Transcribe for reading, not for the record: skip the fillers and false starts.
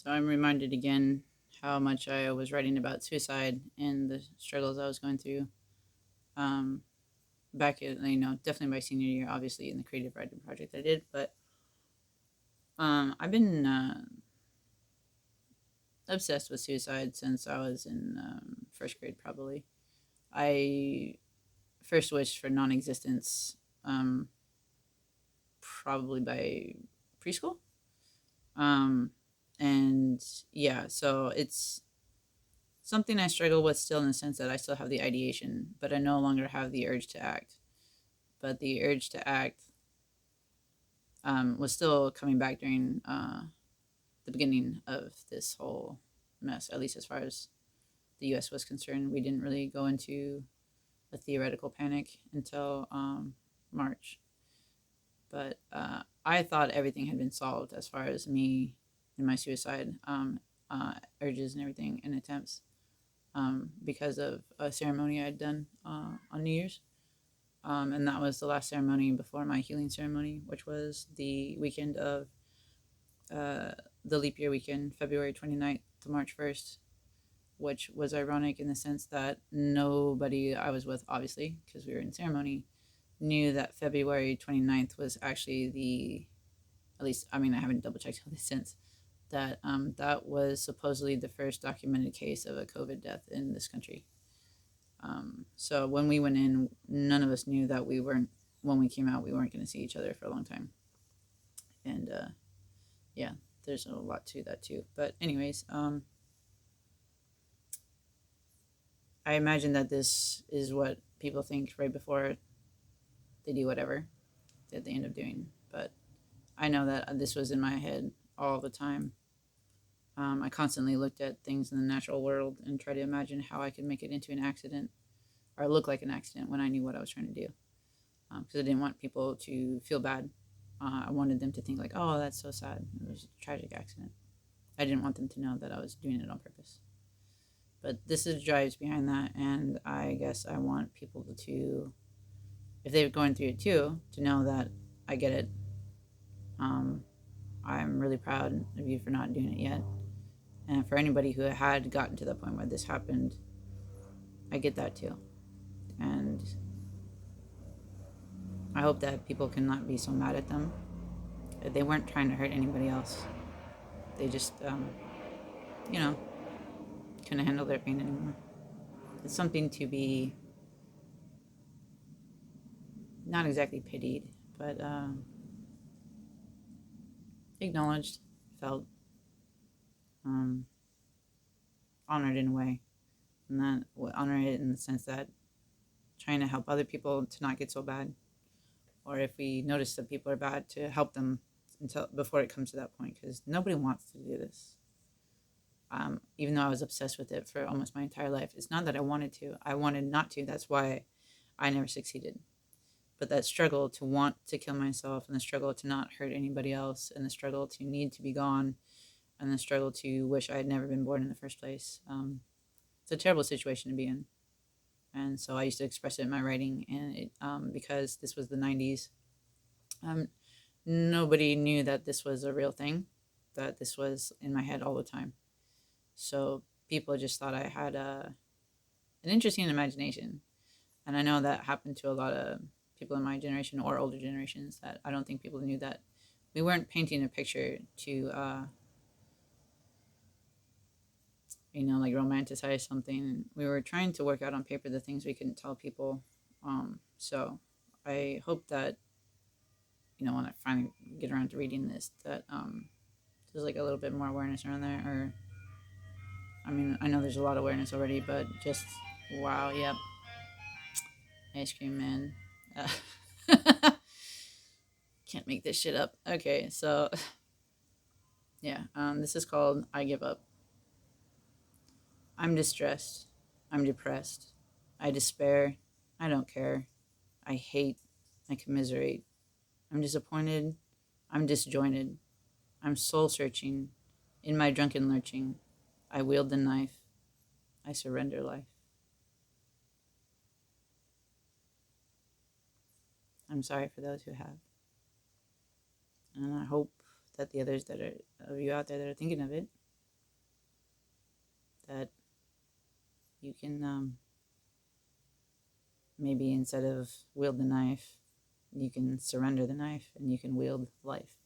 So I'm reminded again how much I was writing about suicide and the struggles I was going through um, back in, definitely my senior year, obviously in the creative writing project I did. But I've been obsessed with suicide since I was in first grade, probably. I first wished for non existence um, probably by preschool. Um, and yeah, so it's something I struggle with still in the sense that I still have the ideation, but I no longer have the urge to act. But the urge to act was still coming back during the beginning of this whole mess, at least as far as the US was concerned. We didn't really go into a theoretical panic until March. But I thought everything had been solved as far as me and my suicide urges and everything and attempts because of a ceremony I had done on New Year's. And that was the last ceremony before my healing ceremony, which was the weekend of uh, the leap year weekend, February 29th to March 1st, which was ironic in the sense that nobody I was with, obviously, because we were in ceremony, knew that February 29th was actually at least, I mean, I haven't double checked all this since, that that was supposedly the first documented case of a COVID death in this country. So when we went in, none of us knew that when we came out, we weren't going to see each other for a long time. And yeah, there's a lot to that too. But, anyways, I imagine that this is what people think right before they do whatever that they end up doing. But I know that this was in my head all the time. I constantly looked at things in the natural world and tried to imagine how I could make it into an accident or look like an accident when I knew what I was trying to do. Because I didn't want people to feel bad. I wanted them to think like, oh, that's so sad. It was a tragic accident. I didn't want them to know that I was doing it on purpose. But this is drives behind that, and I guess I want people to, if they're going through it too, to know that I get it. Um, I'm really proud of you for not doing it yet. And for anybody who had gotten to the point where this happened, I get that too. And I hope that people can not be so mad at them. They weren't trying to hurt anybody else. They just, you know, couldn't handle their pain anymore. It's something to be not exactly pitied, but acknowledged, felt, um, honored in a way. And that honor it in the sense that trying to help other people to not get so bad, or if we notice that people are bad, to help them until before it comes to that point, because nobody wants to do this. Even though I was obsessed with it for almost my entire life, it's not that I wanted to. I wanted not to. That's why I never succeeded. But that struggle to want to kill myself, and the struggle to not hurt anybody else, and the struggle to need to be gone, and the struggle to wish I had never been born in the first place. It's a terrible situation to be in. And so I used to express it in my writing, and because this was the 90s, um, nobody knew that this was a real thing, that this was in my head all the time. So people just thought I had an interesting imagination. And I know that happened to a lot of people in my generation or older generations, that I don't think people knew that we weren't painting a picture to, like romanticize something. We were trying to work out on paper the things we couldn't tell people. So I hope that, when I finally get around to reading this, that there's like a little bit more awareness around there. Or, I mean, I know there's a lot of awareness already, but just, wow, yep, ice cream man. Can't make this shit up. Okay, so yeah, this is called I Give Up. I'm distressed. I'm depressed. I despair. I don't care. I hate. I commiserate. I'm disappointed. I'm disjointed. I'm soul searching. In my drunken lurching, I wield the knife. I surrender life. I'm sorry for those who have. And I hope that the others that are of you out there that are thinking of it, you can maybe instead of wield the knife, you can surrender the knife and you can wield life.